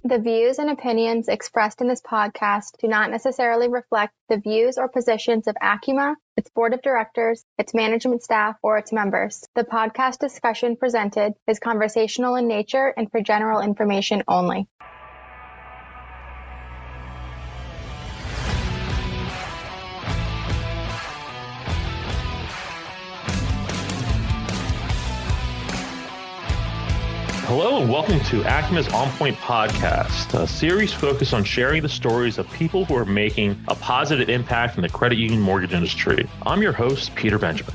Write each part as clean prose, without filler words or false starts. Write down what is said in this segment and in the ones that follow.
The views and opinions expressed in this podcast do not necessarily reflect the views or positions of ACUMA, its board of directors, its management staff, or its members. The podcast discussion presented is conversational in nature and for general information only. Hello and welcome to ACUMA's On Point podcast, a series focused on sharing the stories of people who are making a positive impact in the credit union mortgage industry. I'm your host, Peter Benjamin.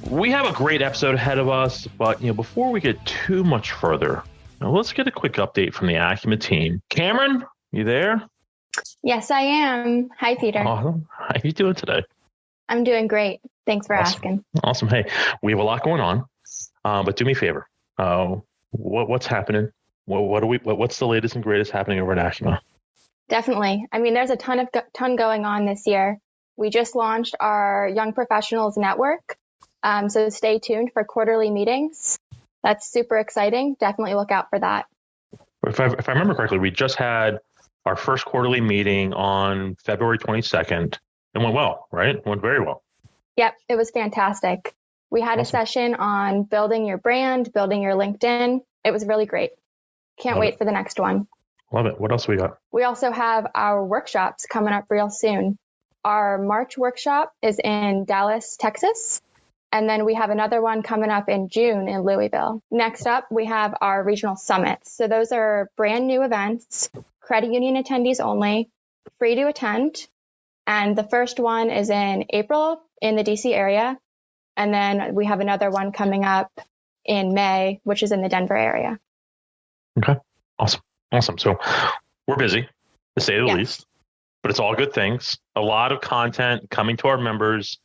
We have a great episode ahead of us, but before we get too much further, let's get a quick update from the ACUMA team. Cameron, you there? Yes, I am. Hi, Peter. Awesome. How are you doing today? I'm doing great. Thanks for asking. Awesome. Hey, we have a lot going on, but do me a favor. What's happening? What's the latest and greatest happening over at ACUMA? Definitely. I mean, there's a ton going on this year. We just launched our Young Professionals Network. So stay tuned for quarterly meetings. That's super exciting. Definitely look out for that. If I remember correctly, we just had our first quarterly meeting on February 22nd. It went well, right? It went very well. Yep, it was fantastic. We had a session on building your brand, building your LinkedIn. It was really great. Can't wait for the next one. Love it. What else we got? We also have our workshops coming up real soon. Our March workshop is in Dallas, Texas. And then we have another one coming up in June in Louisville. Next up, we have our regional summits. So those are brand new events, credit union attendees only, free to attend. And the first one is in April in the DC area. And then we have another one coming up in May, which is in the Denver area. Okay. Awesome. So we're busy, to say the least, but it's all good things. A lot of content coming to our members.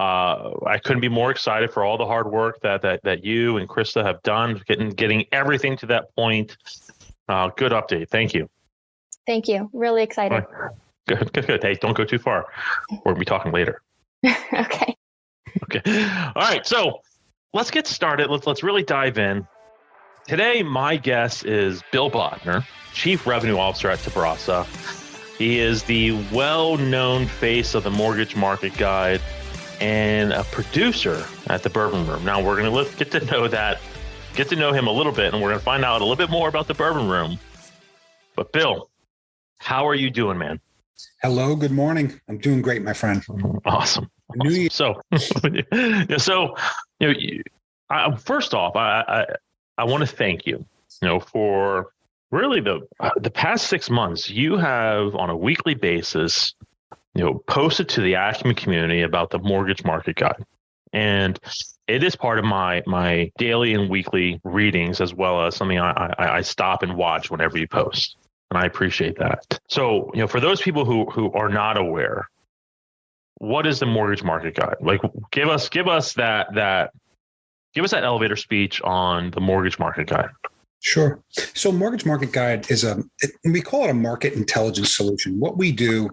I couldn't be more excited for all the hard work that you and Krista have done, getting everything to that point. Good update. Thank you. Thank you. Really excited. Good. Hey, don't go too far. We're going to be talking later. Okay. All right. So let's get started. Let's really dive in. Today, my guest is Bill Bodnar, Chief Revenue Officer at Tabrasa. He is the well-known face of the Mortgage Market Guide and a producer at the Bourbon Room. Now we're going to get to know him a little bit, and we're going to find out a little bit more about the Bourbon Room. But Bill, how are you doing, man? Hello. Good morning. I'm doing great, my friend. Awesome. New Year. So, first off, I want to thank you, for really the past 6 months. You have on a weekly basis, posted to the ACUMA community about the Mortgage Market Guide, and it is part of my daily and weekly readings, as well as something I stop and watch whenever you post, and I appreciate that. So, for those people who are not aware, what is the Mortgage Market Guide? Like, give us that elevator speech on the Mortgage Market Guide. Sure. So Mortgage Market Guide is we call it a market intelligence solution. What we do,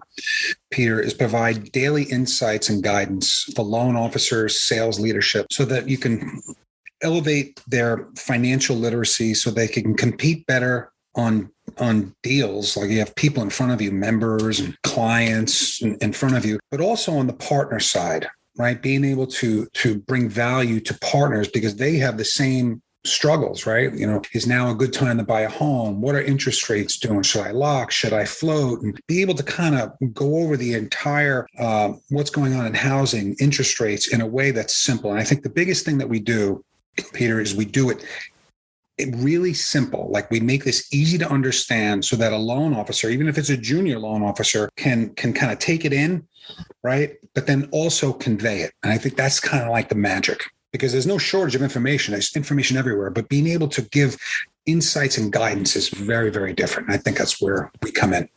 Peter, is provide daily insights and guidance for loan officers, sales leadership, so that you can elevate their financial literacy so they can compete better on deals. Like, you have people in front of you, members and clients in front of you, but also on the partner side, right? Being able to bring value to partners because they have the same struggles, right? Is now a good time to buy a home? What are interest rates doing? Should I lock? Should I float? And be able to kind of go over the entire what's going on in housing, interest rates in a way that's simple. And I think the biggest thing that we do, Peter, is we do it really simple. Like, we make this easy to understand so that a loan officer, even if it's a junior loan officer, can kind of take it in, right? But then also convey it. And I think that's kind of like the magic, because there's no shortage of information. There's information everywhere, but being able to give insights and guidance is very, very different. And I think that's where we come in.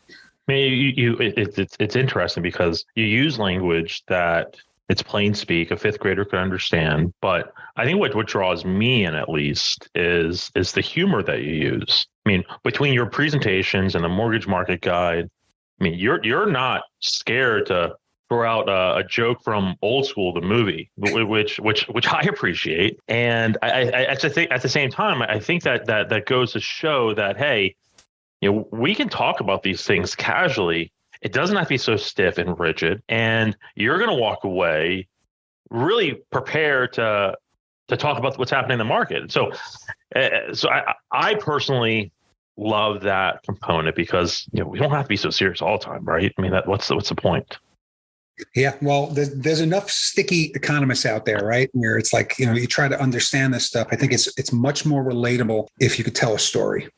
I mean, it's interesting because you use language that it's plain speak, a fifth grader could understand. But I think what draws me in, at least, is the humor that you use. I mean, between your presentations and the Mortgage Market Guide, I mean, you're not scared to throw out a joke from Old School, the movie, which I appreciate. And I think at the same time, I think that goes to show that, hey, we can talk about these things casually. It doesn't have to be so stiff and rigid, and you're going to walk away really prepared to talk about what's happening in the market. So I personally love that component because we don't have to be so serious all the time, right? I mean, what's the point? Yeah, well, there's enough sticky economists out there, right? Where it's like you try to understand this stuff. I think it's much more relatable if you could tell a story.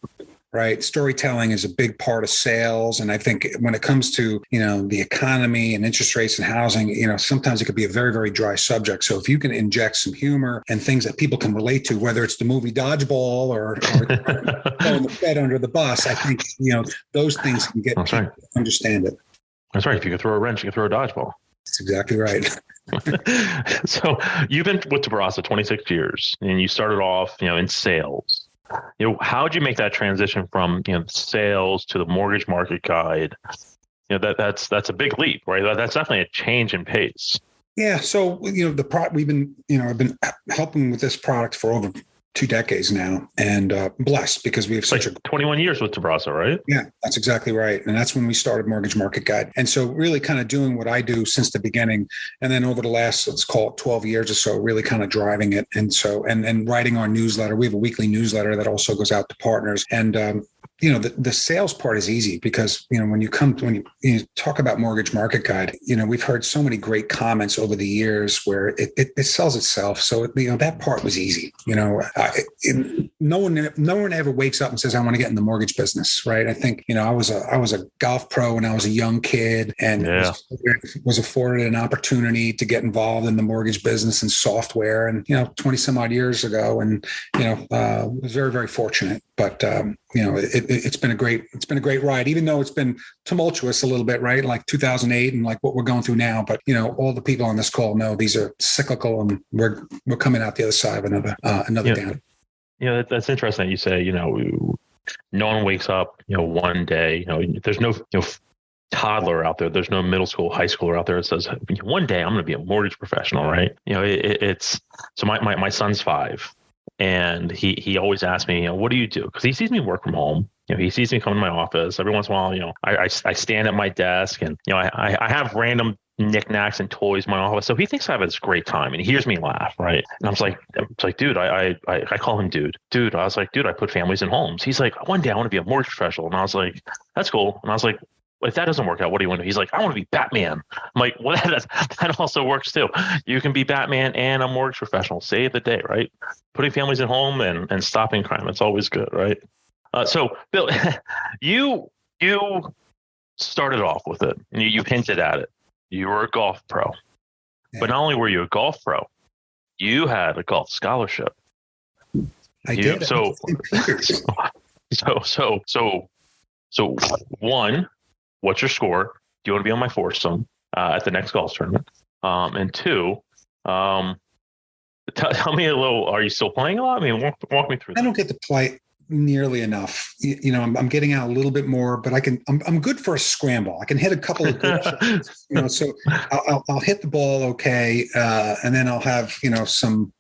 Right. Storytelling is a big part of sales. And I think when it comes to, the economy and interest rates and housing, sometimes it could be a very, very dry subject. So if you can inject some humor and things that people can relate to, whether it's the movie Dodgeball or throwing the Fed under the bus, I think, those things can get people to understand it. That's right. If you can throw a wrench, you can throw a dodgeball. That's exactly right. So you've been with Tabrasa 26 years and you started off, in sales. How did you make that transition from sales to the mortgage market guide? That's a big leap, right? That's definitely a change in pace. Yeah. So the product we've been I've been helping with this product for over 2 decades now, and blessed because we have such 21 years with Tabrasa, right? Yeah, that's exactly right. And that's when we started Mortgage Market Guide. And so really kind of doing what I do since the beginning. And then over the last, let's call it 12 years or so, really kind of driving it. And so, and writing our newsletter. We have a weekly newsletter that also goes out to partners. And, the sales part is easy because, when you talk about Mortgage Market Guide, we've heard so many great comments over the years where it sells itself. So, that part was easy. No one ever wakes up and says, I want to get in the mortgage business. Right. I think, I was a golf pro when I was a young kid and was afforded an opportunity to get involved in the mortgage business and software and, 20 some odd years ago. And, was very, very fortunate, but, it's been a great ride, even though it's been tumultuous a little bit, right? Like 2008 and like what we're going through now. But, all the people on this call know these are cyclical and we're coming out the other side of another down. That's interesting that you say, no one wakes up, one day, there's no, toddler out there. There's no middle school, high schooler out there that says, one day I'm going to be a mortgage professional, right? It's so my son's 5. And he always asks me, what do you do? Because he sees me work from home. He sees me come to my office every once in a while. I stand at my desk and I have random knickknacks and toys in my office. So he thinks I have this great time and he hears me laugh, right? And I'm like, dude, I call him dude. Dude, I was like, dude, I put families in homes. He's like, one day I want to be a mortgage professional. And I was like, that's cool. And I was like, if that doesn't work out, what do you want to do? He's like, I want to be Batman. I'm like, well, that also works too. You can be Batman and a mortgage professional. Save the day, right? Putting families at home and stopping crime. It's always good, right? So, Bill, you started off with it. And you hinted at it. You were a golf pro. Yeah. But not only were you a golf pro, you had a golf scholarship. I did. So one, what's your score? Do you want to be on my foursome at the next golf tournament? And 2, tell me a little. Are you still playing a lot? I mean, walk me through that. I don't get to play nearly enough. I'm getting out a little bit more, but I'm good for a scramble. I can hit a couple of good shots, so I'll hit the ball okay, and then I'll have some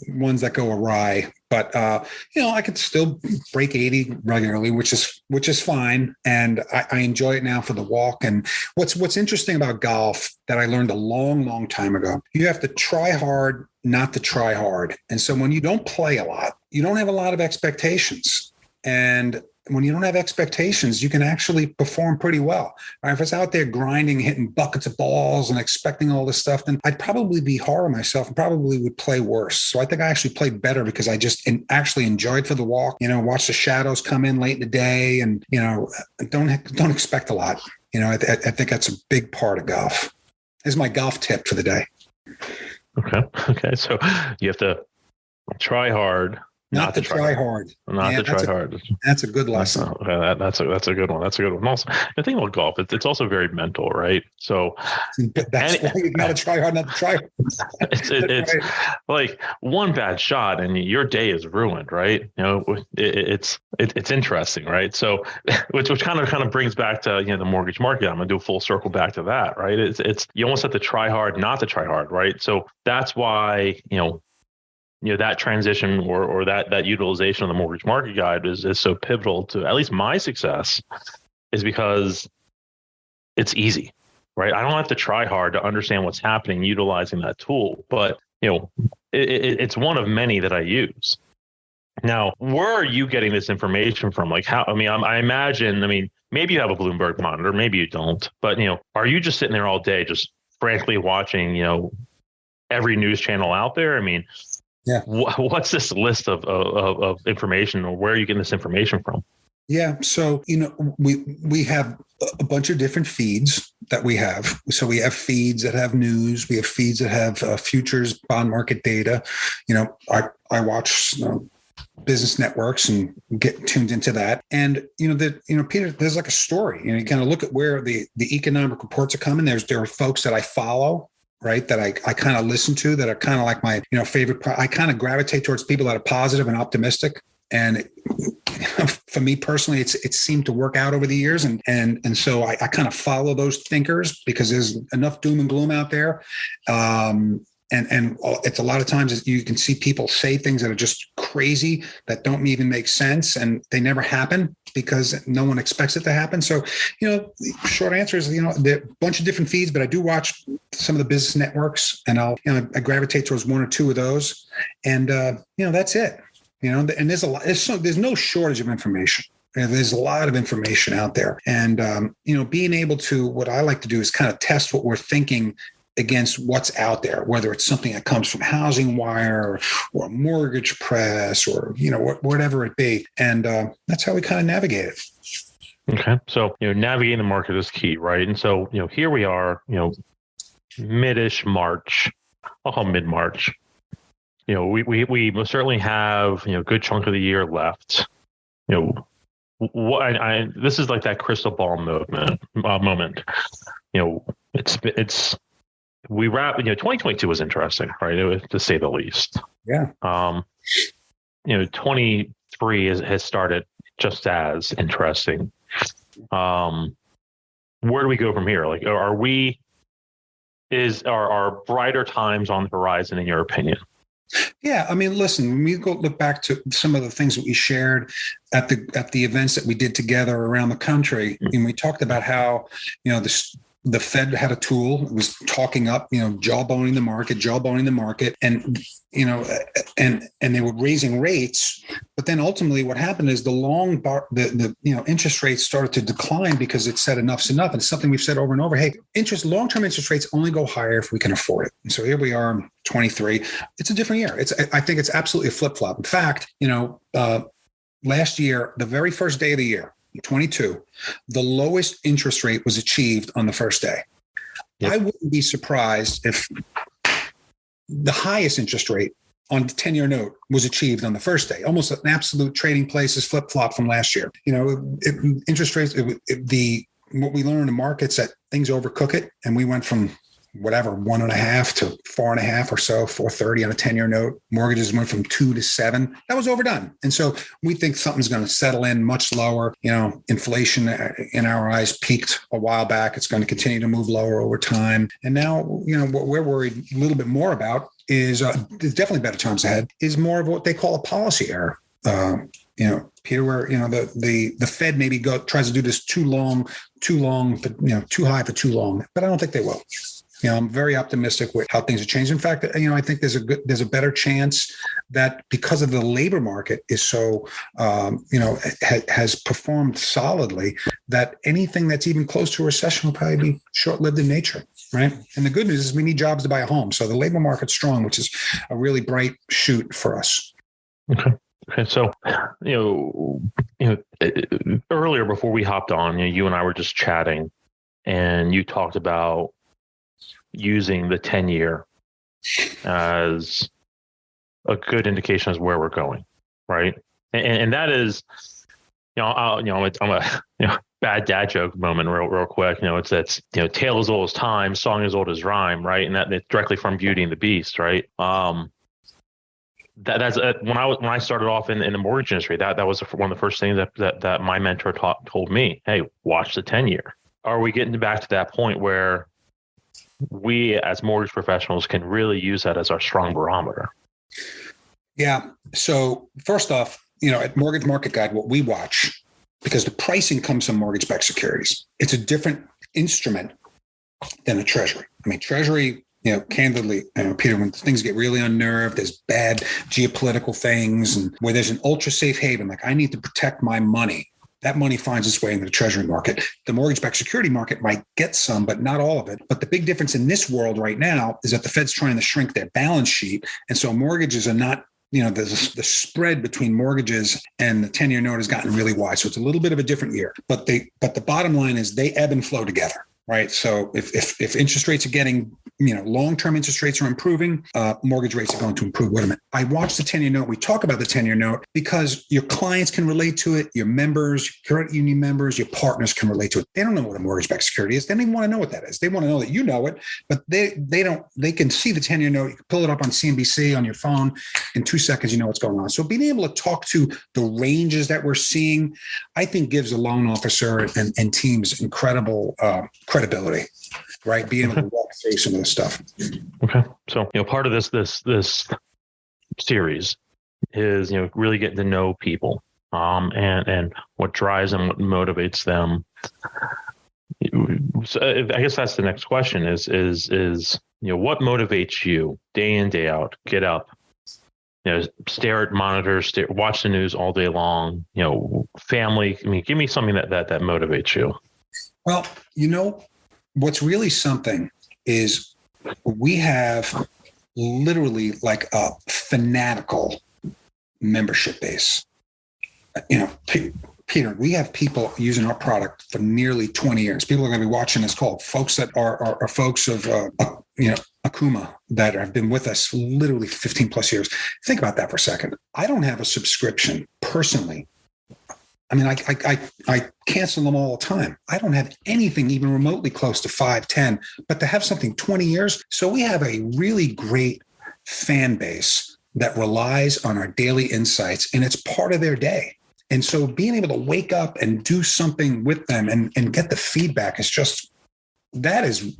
ones that go awry. But I could still break 80 regularly, which is fine, and I enjoy it now for the walk. And what's interesting about golf that I learned a long, long time ago, you have to try hard not to try hard. And so when you don't play a lot, you don't have a lot of expectations. And when you don't have expectations, you can actually perform pretty well. Right? If I was out there grinding, hitting buckets of balls and expecting all this stuff, then I'd probably be hard on myself and probably would play worse. So I think I actually played better because I just actually enjoyed for the walk, watch the shadows come in late in the day and, don't expect a lot. I think that's a big part of golf. This is my golf tip for the day. Okay. So you have to try hard, Not to try hard. Not to try hard. That's a good lesson. That's a good one. That's a good one. Also, the thing about golf, it's also very mental, right? So that's why you got to try hard not to try hard. It's right. Like one bad shot and your day is ruined, right? You know, it's interesting, right? So, which kind of brings back to the mortgage market. I'm gonna do a full circle back to that, right? It's you almost have to try hard not to try hard, right? So that's why that transition or that utilization of the mortgage market guide is so pivotal to at least my success, is because it's easy, right? I don't have to try hard to understand what's happening utilizing that tool, but it's one of many that I use. Now, where are you getting this information from? Like how? I imagine. Maybe you have a Bloomberg monitor, maybe you don't, but are you just sitting there all day, just frankly watching, every news channel out there? Yeah. What's this list of information, or where are you getting this information from? Yeah. So, we have a bunch of different feeds that we have. So we have feeds that have news. We have feeds that have futures, bond market data. I watch business networks and get tuned into that. And, Peter, there's like a story, you kind of look at where the economic reports are coming. There are folks that I follow, right, that I kind of listen to, that are kind of like my favorite. I kind of gravitate towards people that are positive and optimistic. And for me personally, it seemed to work out over the years. And so I kind of follow those thinkers because there's enough doom and gloom out there. And it's a lot of times you can see people say things that are just crazy, that don't even make sense, and they never happen because no one expects it to happen. So, short answer is, there are a bunch of different feeds, but I do watch some of the business networks, and I gravitate towards one or two of those, and that's it. And there's a lot. There's no shortage of information. There's a lot of information out there, and being able to, what I like to do is kind of test what we're thinking against what's out there, whether it's something that comes from Housing Wire or Mortgage Press or, whatever it be. And that's how we kind of navigate it. Okay. So, navigating the market is key, right? And so, here we are, mid-ish March, I'll call mid-March. We most certainly have, a good chunk of the year left. This is like that crystal ball moment. We wrap, 2022 was interesting, right? To say the least. Yeah. 23 has started just as interesting. Where do we go from here? Like, are brighter times on the horizon in your opinion? Yeah, listen, when we go look back to some of the things that we shared at the events that we did together around the country, and we talked about how, the Fed had a tool, it was talking up, jawboning the market, and and they were raising rates. But then ultimately what happened is the interest rates started to decline because it said enough's enough. And it's something we've said over and over. Hey, long-term interest rates only go higher if we can afford it. And so here we are in 23. It's a different year. I think it's absolutely a flip-flop. In fact, last year, the very first day of the year, 22, the lowest interest rate was achieved on the first day. Yep. I wouldn't be surprised if the highest interest rate on the 10-year note was achieved on the first day. Almost an absolute trading places flip-flop from last year. Interest rates, what we learned in the markets, that things overcook it, and we went from 1.5 to 4.5 or so, 4.30 on a 10-year note. Mortgages went from 2 to 7. That was overdone. And so we think something's going to settle in much lower. Inflation in our eyes peaked a while back. It's going to continue to move lower over time. And now, what we're worried a little bit more about is there's definitely better times ahead, is more of what they call a policy error. Peter, where the Fed maybe tries to do this too long, too high for too long, but I don't think they will. I'm very optimistic with how things have changed. In fact, I think there's a better chance that because of the labor market is so, has performed solidly, that anything that's even close to a recession will probably be short-lived in nature, right? And the good news is we need jobs to buy a home. So the labor market's strong, which is a really bright shoot for us. Okay. So, earlier before we hopped on, you and I were just chatting, and you talked about using the 10-year as a good indication as where we're going. right? And that is, I'm a bad dad joke moment real quick. It's tale as old as time, song as old as rhyme, right? And that's directly from Beauty and the Beast, right? That's when I started off in the mortgage industry, that was one of the first things that my mentor told me. Hey, watch the 10-year. Are we getting back to that point where we as mortgage professionals can really use that as our strong barometer? Yeah. So first off, at Mortgage Market Guide, what we watch, because the pricing comes from mortgage-backed securities, it's a different instrument than a treasury. I mean, treasury, candidly, Peter, when things get really unnerved, there's bad geopolitical things, and where there's an ultra safe haven, like I need to protect my money, that money finds its way into the treasury market. The mortgage-backed security market might get some, but not all of it. But the big difference in this world right now is that the Fed's trying to shrink their balance sheet. And so mortgages are not, the spread between mortgages and the 10-year note has gotten really wide. So it's a little bit of a different year. But the bottom line is they ebb and flow together. Right. So if interest rates are getting, long-term interest rates are improving, mortgage rates are going to improve with them. I watch the 10-year note. We talk about the 10-year note because your clients can relate to it. Your members, your credit union members, your partners can relate to it. They don't know what a mortgage-backed security is. They don't even want to know what that is. They want to know that you know it, but they don't. They can see the 10-year note. You can pull it up on CNBC on your phone. In 2 seconds, you know what's going on. So being able to talk to the ranges that we're seeing, I think gives a loan officer and teams incredible credibility, right? Being able to walk through some of this stuff. Okay. So, part of this series is, really getting to know people, and what drives them, what motivates them. So I guess that's the next question is, what motivates you day in, day out, get up, stare at monitors, watch the news all day long, family. I mean, give me something that motivates you. Well, what's really something is we have literally like a fanatical membership base. Peter, we have people using our product for nearly 20 years. People are going to be watching this call. Folks that are folks of, ACUMA that have been with us literally 15 plus years. Think about that for a second. I don't have a subscription personally. I mean, I cancel them all the time. I don't have anything even remotely close to 5, 10, but to have something 20 years. So we have a really great fan base that relies on our daily insights, and it's part of their day. And so being able to wake up and do something with them and get the feedback is just, that is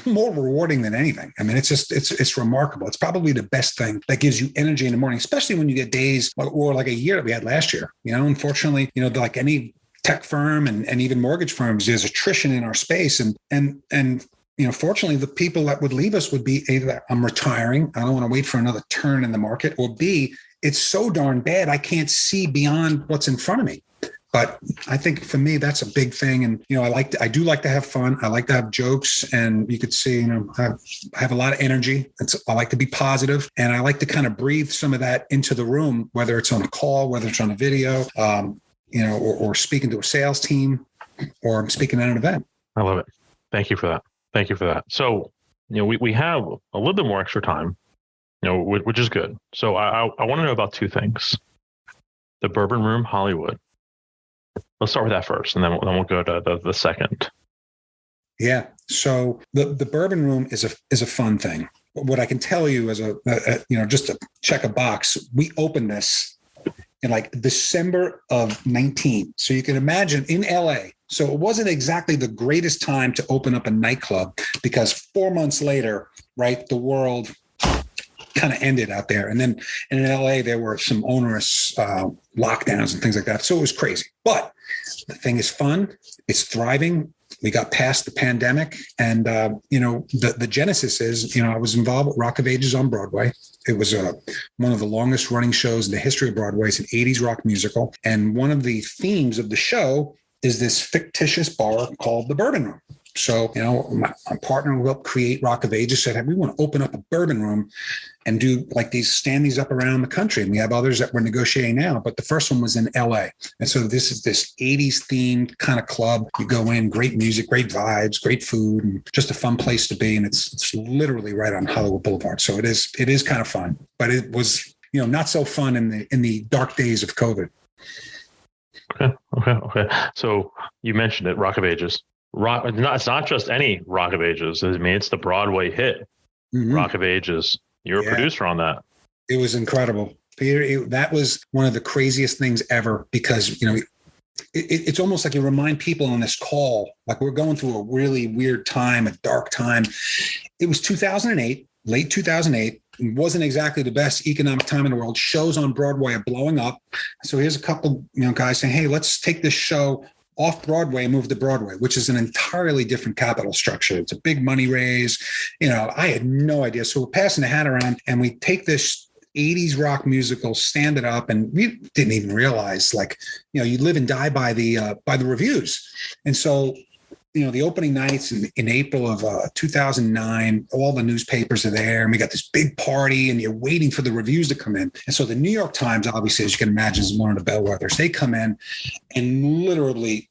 more rewarding than anything. I mean, it's remarkable. It's probably the best thing that gives you energy in the morning, especially when you get days or like a year that we had last year. Unfortunately, like any tech firm and even mortgage firms, there's attrition in our space. And fortunately, the people that would leave us would be either I'm retiring, I don't want to wait for another turn in the market, or B, it's so darn bad I can't see beyond what's in front of me. But I think for me, that's a big thing. And, I do like to have fun. I like to have jokes, and you could see, I have a lot of energy. I like to be positive, and I like to kind of breathe some of that into the room, whether it's on a call, whether it's on a video, or speaking to a sales team, or I'm speaking at an event. I love it. Thank you for that. So, we have a little bit more extra time, which is good. So I want to know about two things. The Bourbon Room Hollywood. Let's start with that first, and then we'll go to the second. Yeah. So the Bourbon Room is a fun thing. What I can tell you is just to check a box, we opened this in like December of 19. So you can imagine in LA. So it wasn't exactly the greatest time to open up a nightclub, because 4 months later, right, the world kind of ended out there. And then in LA, there were some onerous lockdowns and things like that. So it was crazy. But the thing is fun. It's thriving. We got past the pandemic. And, the genesis is, I was involved with Rock of Ages on Broadway. It was one of the longest running shows in the history of Broadway. It's an 80s rock musical. And one of the themes of the show is this fictitious bar called the Bourbon Room. So, my partner who helped create Rock of Ages said, hey, we want to open up a bourbon room and do like these up around the country. And we have others that we're negotiating now, but the first one was in LA. And so this is this 80s themed kind of club. You go in, great music, great vibes, great food, and just a fun place to be. And it's literally right on Hollywood Boulevard. So it is kind of fun, but it was not so fun in the dark days of COVID. Okay. So you mentioned it, Rock of Ages. It's not just any Rock of Ages. I mean, it's the Broadway hit, Rock of Ages. You're a producer on that. It was incredible, Peter. That was one of the craziest things ever, because it's almost like you remind people on this call, like we're going through a really weird time, a dark time. It was 2008, late 2008. It wasn't exactly the best economic time in the world. Shows on Broadway are blowing up. So here's a couple, guys saying, hey, let's take this show off Broadway and move to Broadway, which is an entirely different capital structure. It's a big money raise. I had no idea. So we're passing the hat around and we take this 80s rock musical, stand it up, and we didn't even realize, you live and die by the reviews. And so, the opening nights in April of 2009, all the newspapers are there, and we got this big party, and you're waiting for the reviews to come in. And so the New York Times, obviously, as you can imagine, is one of the bellwethers. They come in and literally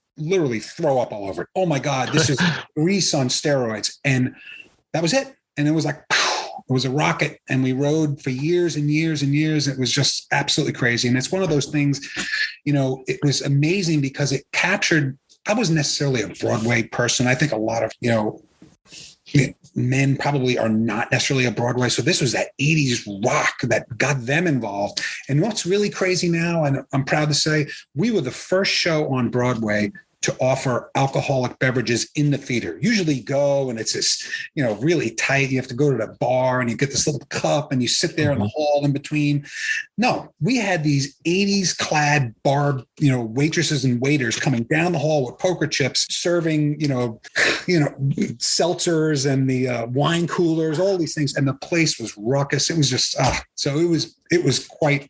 throw up all over it. Oh my God, this is Grease on steroids. And that was it. And it was like, it was a rocket, and we rode for years and years and years. It was just absolutely crazy. And it's one of those things, it was amazing because it captured, I wasn't necessarily a Broadway person. I think a lot of, men probably are not necessarily a Broadway. So this was that 80s rock that got them involved. And what's really crazy now, and I'm proud to say, we were the first show on Broadway to offer alcoholic beverages in the theater. Usually you go and it's this, really tight. You have to go to the bar and you get this little cup and you sit there in the hall in between. No, we had these 80s clad bar, waitresses and waiters coming down the hall with poker chips, serving, seltzers and the wine coolers, all these things. And the place was ruckus. It was just, so it was quite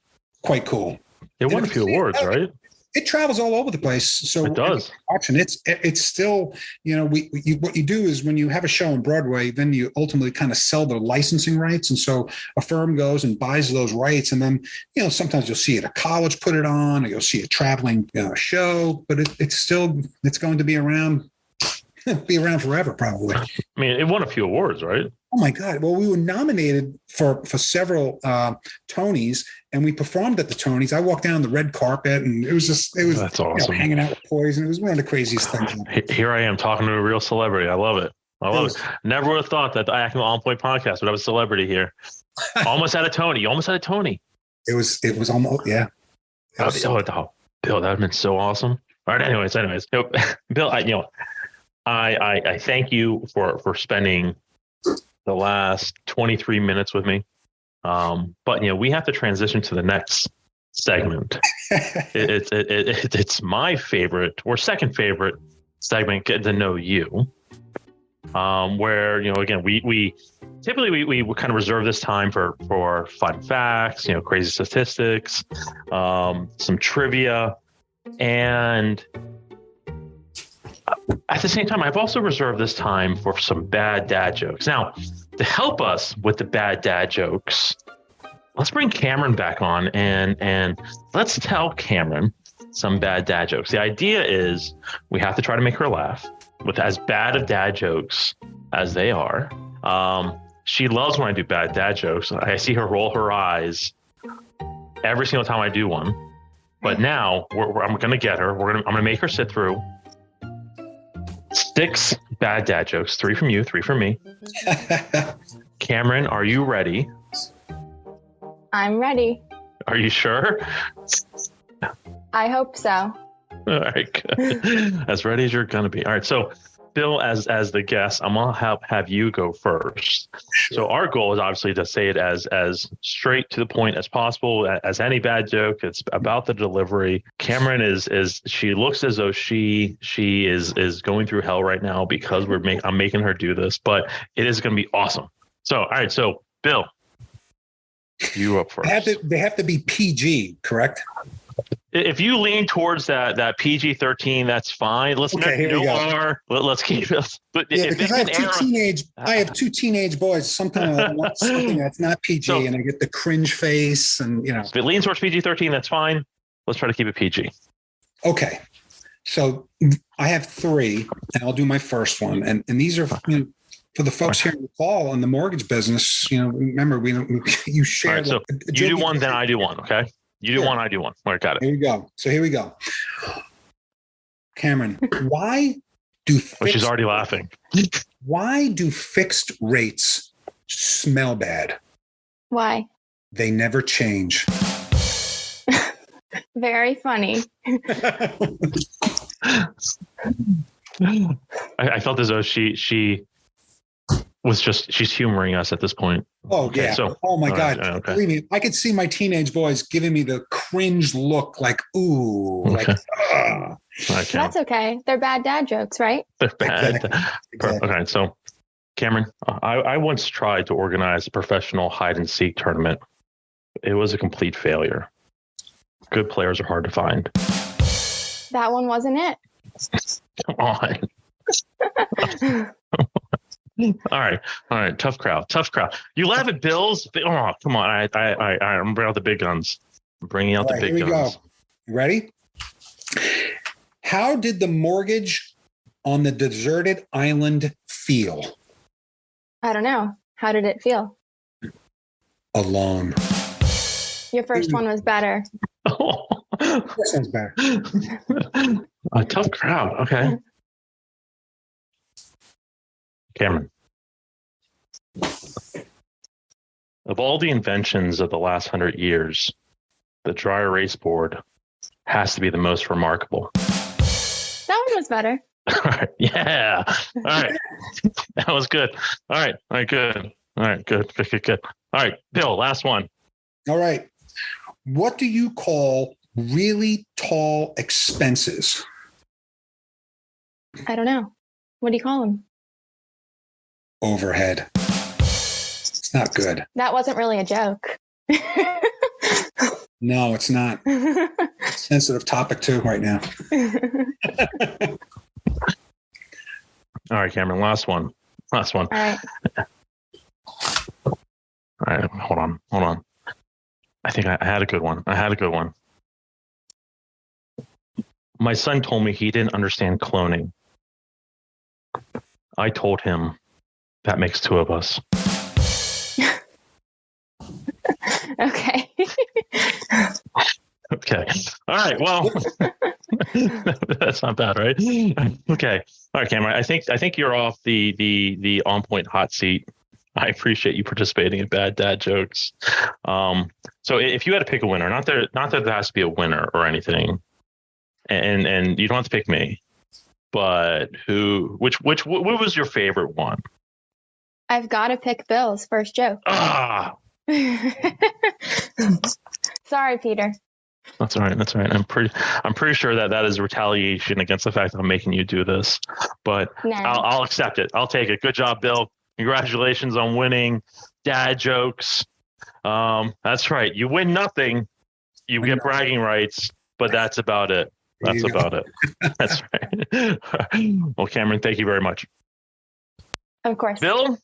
cool. It won a few awards, right? It travels all over the place. So it does. It's still, what you do is when you have a show on Broadway, then you ultimately kind of sell the licensing rights. And so a firm goes and buys those rights. And then, sometimes you'll see it at a college put it on, or you'll see a traveling show, but it's going to be around forever, probably. I mean, it won a few awards, right? Oh my God. Well, we were nominated for several Tonys, and we performed at the Tonys. I walked down the red carpet, and it was that's awesome. Hanging out with Poison. It was one of the craziest things. Here I am talking to a real celebrity. I love it. Never would have thought that the ACUMA On Point podcast would have a celebrity here. Almost had a Tony. You almost had a Tony. It was almost, yeah. Bill, that would have been so awesome. All right. Anyways, Bill, I thank you for spending the last 23 minutes with me. But we have to transition to the next segment. It's my favorite or second favorite segment, Get to Know You. Where, again, we typically we kind of reserve this time for fun facts, crazy statistics, some trivia, and at the same time, I've also reserved this time for some bad dad jokes. Now, to help us with the bad dad jokes, let's bring Cameron back on and let's tell Cameron some bad dad jokes. The idea is we have to try to make her laugh with as bad of dad jokes as they are. She loves when I do bad dad jokes. I see her roll her eyes every single time I do one. But now I'm going to get her. I'm going to make her sit through 6 bad dad jokes, 3 from you, 3 from me. Cameron, are you ready? I'm ready. Are you sure? I hope so. All right, good. As ready as you're going to be. All right, so Bill, as the guest, I'm going to have you go first. Sure. So our goal is obviously to say it as straight to the point as possible. As any bad joke, it's about the delivery. Cameron is she looks as though she is going through hell right now because I'm making her do this, but it is going to be awesome. So, all right, so Bill, you up first. They have to be PG, correct? If you lean towards that PG-13, that's fine. Let's keep it. But yeah, because I have two teenage boys. Sometimes I want something that's not PG, and I get the cringe face, and If it leans towards PG-13, that's fine. Let's try to keep it PG. Okay, so I have 3, and I'll do my first one, and these are for the folks here in the call in the mortgage business, remember you share. Right, so you do one, then I do one. Okay, you do one, I do one. All right, got it. Here we go. So here we go. Cameron, she's already laughing. Why do fixed rates smell bad? Why? They never change. Very funny. I felt as though she was she's humoring us at this point. Oh, okay, yeah. So, oh my God. Right, okay. Believe me, I could see my teenage boys giving me the cringe look like, ooh, okay. Like, that's okay. They're bad dad jokes, right? They're bad. Exactly. Okay. So Cameron, I once tried to organize a professional hide and seek tournament. It was a complete failure. Good players are hard to find. That one wasn't it. Come on. All right. Tough crowd. You laugh at Bills. Oh, come on. I'm bringing out the big guns. I'm bringing out the big guns. Go. You ready? How did the mortgage on the deserted island feel? I don't know. How did it feel? Alone. Your first one was better. Oh. This one's better. A tough crowd. Okay. Cameron. Of all the inventions of the last 100 years, the dry erase board has to be the most remarkable. That one was better. All right. Yeah. All right. That was good. All right. Good. All right. Good. All right. Bill, last one. All right. What do you call really tall expenses? I don't know. What do you call them? Overhead. It's not good. That wasn't really a joke. No, it's not. Sensitive topic too right now. All right, Cameron, last one. All right. All right, hold on. I think I had a good one. My son told me he didn't understand cloning. I told him that makes two of us. Okay. Okay. All right. Well, that's not bad, right? Okay. All right, Cameron. I think you're off the on point hot seat. I appreciate you participating in bad dad jokes. So if you had to pick a winner, not that there has to be a winner or anything, and you don't have to pick me, but which what was your favorite one? I've got to pick Bill's first joke. Sorry, Peter. That's all right. I'm pretty sure that is retaliation against the fact that I'm making you do this, but no. I'll accept it. I'll take it. Good job, Bill. Congratulations on winning dad jokes. That's right. You win nothing. You get bragging rights, but that's about it. That's about it. That's right. Well, Cameron, thank you very much. Of course. Bill,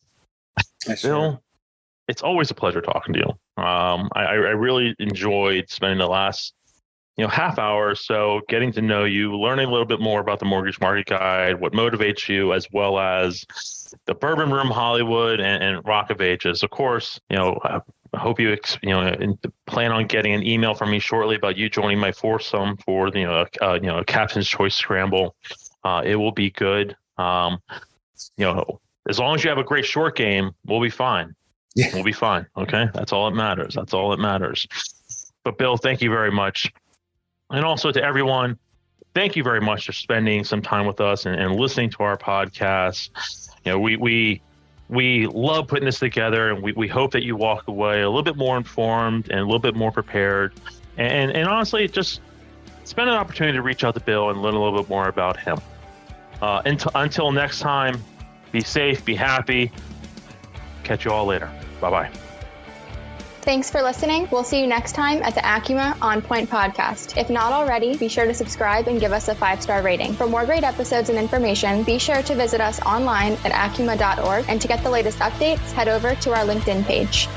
it's always a pleasure talking to you. I really enjoyed spending the last half hour or so getting to know you, learning a little bit more about the Mortgage Market Guide, what motivates you, as well as the Bourbon Room Hollywood and Rock of Ages. Of course, I hope you plan on getting an email from me shortly about you joining my foursome for a Captain's Choice Scramble. It will be good. As long as you have a great short game, we'll be fine. Yeah. We'll be fine. Okay. That's all that matters. But Bill, thank you very much. And also to everyone, thank you very much for spending some time with us and listening to our podcast. We love putting this together, and we hope that you walk away a little bit more informed and a little bit more prepared. And honestly, just spend an opportunity to reach out to Bill and learn a little bit more about him. Until next time, be safe, be happy. Catch you all later. Bye-bye. Thanks for listening. We'll see you next time at the ACUMA On Point podcast. If not already, be sure to subscribe and give us a 5-star rating. For more great episodes and information, be sure to visit us online at acuma.org. And to get the latest updates, head over to our LinkedIn page.